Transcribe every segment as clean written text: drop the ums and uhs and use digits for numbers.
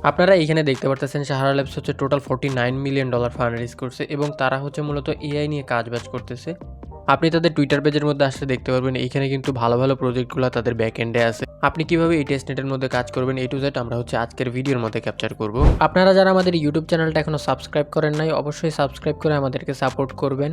আপনারা এইখানে দেখতে পারতেছেন সাহারা ল্যাবস হচ্ছে টোটাল $49 মিলিয়ন ফান্ড রেজ করছে এবং তারা হচ্ছে মূলত এআই নিয়ে কাজবাজ করতেছে। আপনি তাদের টুইটার পেজের মধ্যে আসলে দেখতে পারবেন এইখানে কিন্তু ভালো ভালো প্রজেক্টগুলো তাদের ব্যাক এন্ডে আছে। আপনি কিভাবে এই টেস্টনেটের মধ্যে কাজ করবেন A to Z আমরা হচ্ছে আজকের ভিডিওর মধ্যে ক্যাপচার করব। আপনারা যারা আমাদের ইউটিউব চ্যানেলটা এখনো সাবস্ক্রাইব করেন নাই অবশ্যই সাবস্ক্রাইব করে আমাদেরকে সাপোর্ট করবেন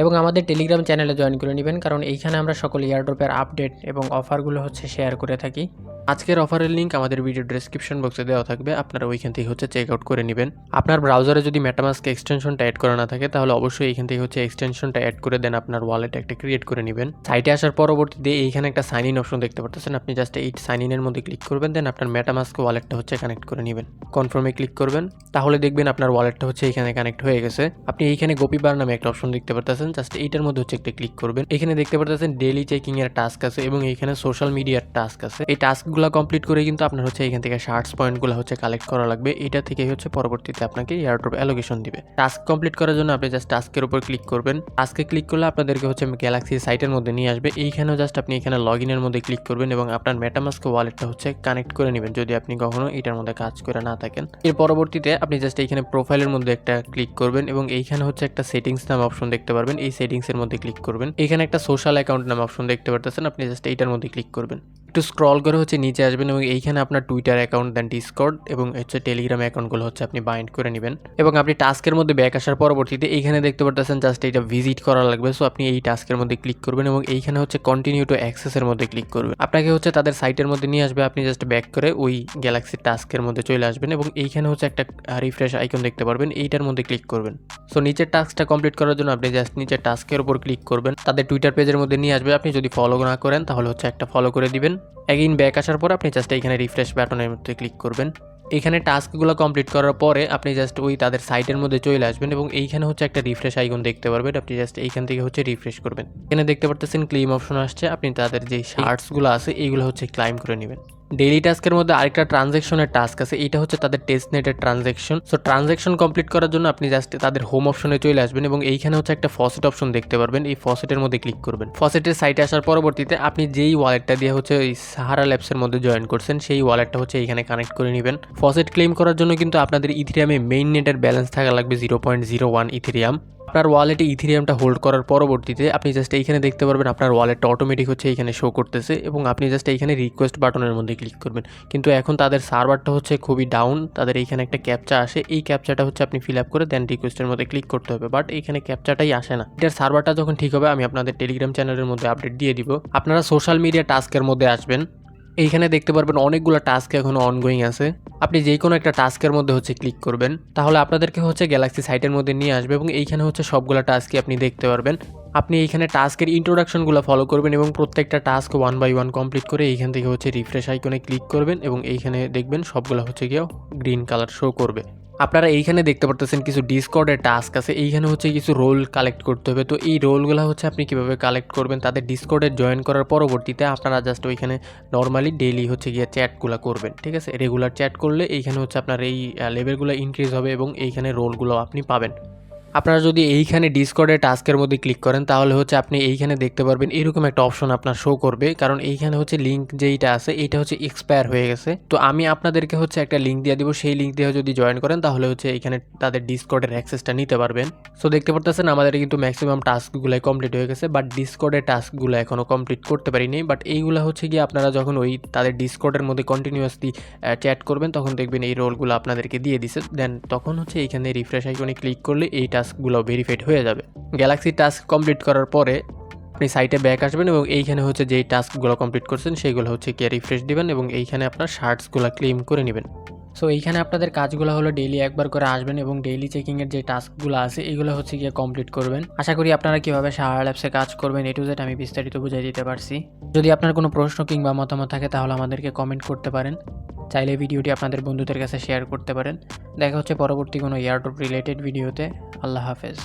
এবং আমাদের টেলিগ্রাম চ্যানেলে জয়েন করে নেবেন, কারণ এইখানে আমরা সকল এয়ারড্রপের আপডেট এবং অফারগুলো হচ্ছে শেয়ার করে থাকি। আজকের অফারের লিঙ্ক আমাদের ভিডিও ডেসক্রিপশন বক্সে দেওয়া থাকবে, আপনারা ওইখান থেকে হচ্ছে চেক আউট করে নেবেন। আপনার ব্রাউজারে যদি মেটামাস্ক এক্সটেনশনটা অ্যাড করা না থাকে তাহলে অবশ্যই এইখান থেকে হচ্ছে এক্সটেনশনটা অ্যাড করে দেন, আপনার ওয়ালেট একটা ক্রিয়েট করে নেবেন। সাইটে আসার পরবর্তীতে এইখানে একটা সাইন ইন অপশন দেখতে পাচ্ছেন, আপনি জাস্ট এই সাইন ইনের মধ্যে ক্লিক করবেন, দেন আপনার মেটামাস্ক ওয়ালেটটা হচ্ছে কানেক্ট করে নেবেন। কনফার্মে ক্লিক করবেন, তাহলে দেখবেন আপনার ওয়ালেটটা হচ্ছে এইখানে কানেক্ট হয়ে গেছে। আপনি এইখানে গোপিবার নামে একটা অপশন দেখতে পাচ্ছেন, জাস্ট এইটার মধ্যে হচ্ছে একটা ক্লিক করবেন। এখানে দেখতে পাচ্ছেন ডেইলি চেকিং এর টাস্ক আছে এবং এইখানে সোশ্যাল মিডিয়ার টাস্ক আছে। এই টাস্কগুলো কমপ্লিট করে কিন্তু আপনার হচ্ছে এখান থেকে শার্টস পয়েন্টগুলো হচ্ছে কালেক্ট করা লাগবে। এটা থেকে হচ্ছে পরবর্তীতে আপনাকে এয়ারড্রপ অ্যালোকেশন দিবে। টাস্ক কমপ্লিট করার জন্য আপনি জাস্ট টাস্কের উপর ক্লিক করবেন। টাস্কে ক্লিক করলে আপনাদেরকে হচ্ছে গ্যালাক্সি সাইটের মধ্যে নিয়ে আসবে। এইখানেও জাস্ট আপনি এখানে লগ ইনের মধ্যে ক্লিক করবেন এবং আপনার মেটামাস্ক ওয়ালেটটা হচ্ছে কানেক্ট করে নেবেন যদি আপনি কখনো এটার মধ্যে কাজ করে না থাকেন। এর পরবর্তীতে আপনি জাস্ট এইখানে প্রোফাইলের মধ্যে একটা ক্লিক করবেন এবং এইখানে হচ্ছে একটা সেটিংস নামে অপশন দেখতে পারবেন, এই সেটিংস এর মধ্যে ক্লিক করবেন। এখানে একটা সোশ্যাল অ্যাকাউন্ট নামে অপশন দেখতে পারতেছেন, আপনি জাস্ট এইটার মধ্যে ক্লিক করবেন। একটু স্ক্রল করে হচ্ছে নিচে আসবেন এবং এইখানে আপনার টুইটার অ্যাকাউন্ট, দেন ডিসকর্ড এবং হচ্ছে টেলিগ্রাম অ্যাকাউন্টগুলো হচ্ছে আপনি বাইন্ড করে নেবেন এবং আপনি টাস্কের মধ্যে ব্যাক আসার পরবর্তীতে এইখানে দেখতে পারতেছেন জাস্ট এটা ভিজিট করা লাগবে। সো আপনি এই টাস্কের মধ্যে ক্লিক করবেন এবং এইখানে হচ্ছে কন্টিনিউ টু অ্যাক্সেসের মধ্যে ক্লিক করবেন। আপনাকে হচ্ছে তাদের সাইটের মধ্যে নিয়ে আসবে, আপনি জাস্ট ব্যাক করে ওই গ্যালাক্সি টাস্কের মধ্যে চলে আসবেন এবং এইখানে হচ্ছে একটা রিফ্রেশ আইকন দেখতে পারবেন, এইটার মধ্যে ক্লিক করবেন। সো নিচের টাস্কটা কমপ্লিট করার জন্য আপনি জাস্ট নিচের টাস্কের উপর ক্লিক করবেন, তাদের টুইটার পেজের মধ্যে নিয়ে আসবে। আপনি যদি ফলো না করেন তাহলে হচ্ছে একটা ফলো করে দিবেন। এগেইন ব্যাক আসার পর আপনি জাস্ট এইখানে রিফ্রেশ বাটনের মধ্যে ক্লিক করবেন। এইখানে টাস্কগুলো কমপ্লিট করার পরে আপনি জাস্ট ওই তাদের সাইটের মধ্যে চলে আসবেন এবং এইখানে হচ্ছে একটা রিফ্রেশ আইকন দেখতে পারবেন, আপনি জাস্ট এইখান থেকে হচ্ছে রিফ্রেশ করবেন। এখানে দেখতে পারতেছেন ক্লেম অপশন আসছে, আপনি তাদের যে শার্টসগুলো আছে এইগুলো হচ্ছে ক্লাইম করে নেবেন। ডেইলি টাস্কের মধ্যে আরেকটা ট্রানজ্যাকশনের টাস্ক আছে, এটা হচ্ছে তাদের টেস্টনেটের ট্রানজ্যাকশন। সো ট্রানজ্যাকশন কমপ্লিট করার জন্য আপনি জাস্ট তাদের হোম অপশনে চলে আসবেন এবং এইখানে হচ্ছে একটা ফসেট অপশন দেখতে পারবেন, এই ফসেটের মধ্যে ক্লিক করবেন। ফসেটের সাইটে আসার পরবর্তীতে আপনি যেই ওয়ালেটটা দিয়ে হচ্ছে ওই সাহারা ল্যাবসের মধ্যে জয়েন করছেন সেই ওয়ালেটটা হচ্ছে এইখানে কানেক্ট করে নেবেন। ফসেট ক্লেম করার জন্য কিন্তু আপনাদের ইথেরিয়ামে মেইন নেটের ব্যালেন্স থাকা লাগবে 0.01 ইথেরিয়াম। আপনার ওয়ালেটে ইথেরিয়ামটা হোল্ড করার পরবর্তীতে আপনি জাস্ট এইখানে দেখতে পারবেন আপনার ওয়ালেটটা অটোমেটিক হচ্ছে এইখানে শো করতেছে এবং আপনি জাস্ট এইখানে রিকোয়েস্ট বাটনের মধ্যে ক্লিক করবেন। কিন্তু এখন তাদের সার্ভারটা হচ্ছে খুবই ডাউন, তাদের এইখানে একটা ক্যাপচা আসে, এই ক্যাপচাটা হচ্ছে আপনি ফিল আপ করে দেন রিকোয়েস্টের মধ্যে ক্লিক করতে হবে, বাট এইখানে ক্যাপচাটাই আসে না। এটার সার্ভারটা যখন ঠিক হবে আমি আপনাদের টেলিগ্রাম চ্যানেলের মধ্যে আপডেট দিয়ে দিব। আপনারা সোশ্যাল মিডিয়া টাস্কের মধ্যে আসবেন, এইখানে দেখতে পারবেন অনেকগুলো টাস্ক এখনো অনগোয়িং আছে। আপনি যে কোনো একটা টাস্কের মধ্যে হচ্ছে ক্লিক করবেন, তাহলে আপনাদেরকে হচ্ছে গ্যালাক্সি সাইটের মধ্যে নিয়ে আসবে এবং এইখানে হচ্ছে সবগুলো টাস্কই আপনি দেখতে পারবেন। আপনি এইখানে টাস্কের ইন্ট্রোডাকশনগুলো ফলো করবেন এবং প্রত্যেকটা টাস্ক 1 বাই 1 কমপ্লিট করে এইখান থেকে হচ্ছে রিফ্রেশ আইকনে ক্লিক করবেন এবং এইখানে দেখবেন সবগুলো হচ্ছে গিয়ে গ্রিন কালার শো করবে। আপনারা এইখানে দেখতে পারতেছেন কিছু ডিসকর্ডের টাস্ক আছে, এইখানে হচ্ছে কিছু রোল কালেক্ট করতে হবে। তো এই রোলগুলো হচ্ছে আপনি কিভাবে কালেক্ট করবেন, তাদের ডিসকর্ডে জয়েন করার পরবর্তীতে আপনারা জাস্ট ওইখানে নর্মালি ডেইলি হচ্ছে গিয়ে চ্যাটগুলো করবেন, ঠিক আছে? রেগুলার চ্যাট করলে এইখানে হচ্ছে আপনার এই লেভেলগুলো ইনক্রিজ হবে এবং এইখানে রোলগুলো আপনি পাবেন। আপনারা যদি এইখানে ডিসকর্ডের টাস্কের মধ্যে ক্লিক করেন তাহলে হচ্ছে আপনি এইখানে দেখতে পারবেন এরকম একটা অপশন আপনার শো করবে, কারণ এইখানে হচ্ছে লিঙ্ক যেইটা আছে এইটা হচ্ছে এক্সপায়ার হয়ে গেছে। তো আমি আপনাদেরকে হচ্ছে একটা লিঙ্ক দিয়ে দিব, সেই লিঙ্ক দিয়ে যদি জয়েন করেন তাহলে হচ্ছে এইখানে তাদের ডিসকর্ডের অ্যাক্সেসটা নিতে পারবেন। সো দেখতে পারতেছেন আমাদের কিন্তু ম্যাক্সিমাম টাস্কগুলাই কমপ্লিট হয়ে গেছে, বাট ডিসকর্ডের টাস্কগুলো এখনও কমপ্লিট করতে পারিনি। বাট এইগুলো হচ্ছে গিয়ে আপনারা যখন ওই তাদের ডিসকর্ডের মধ্যে কন্টিনিউয়াসলি চ্যাট করবেন তখন দেখবেন এই রোলগুলো আপনাদেরকে দিয়ে দিছে, দেন তখন হচ্ছে এইখানে রিফ্রেশ আইকনে ক্লিক করলে এই টাস্কগুলো ভেরিফাইড হয়ে যাবে। গ্যালাক্সি টাস্ক কমপ্লিট করার পরে আপনি সাইটে ব্যাক আসবেন এবং এইখানে হচ্ছে যেই টাস্কগুলো কমপ্লিট করছেন সেইগুলো হচ্ছে গিয়ে রিফ্রেশ দিবেন এবং এইখানে আপনার শার্টসগুলো ক্লেম করে নেবেন। সো এইখানে আপনাদের কাজগুলো হলো ডেইলি একবার করে আসবেন এবং ডেইলি চেকিংয়ের যে টাস্কগুলো আছে এগুলো হচ্ছে গিয়ে কমপ্লিট করবেন। আশা করি আপনারা কীভাবে সাহারা ল্যাবসে কাজ করবেন A to Z আমি বিস্তারিত বুঝিয়ে দিতে পারছি। যদি আপনার কোনো প্রশ্ন কিংবা মতামত থাকে তাহলে আমাদেরকে কমেন্ট করতে পারেন, চাইলে ভিডিওটি আপনাদের বন্ধুদের কাছে শেয়ার করতে পারেন। দেখা হচ্ছে পরবর্তী কোনো এয়ারড্রপ রিলেটেড ভিডিওতে। আল্লাহ হাফেজ।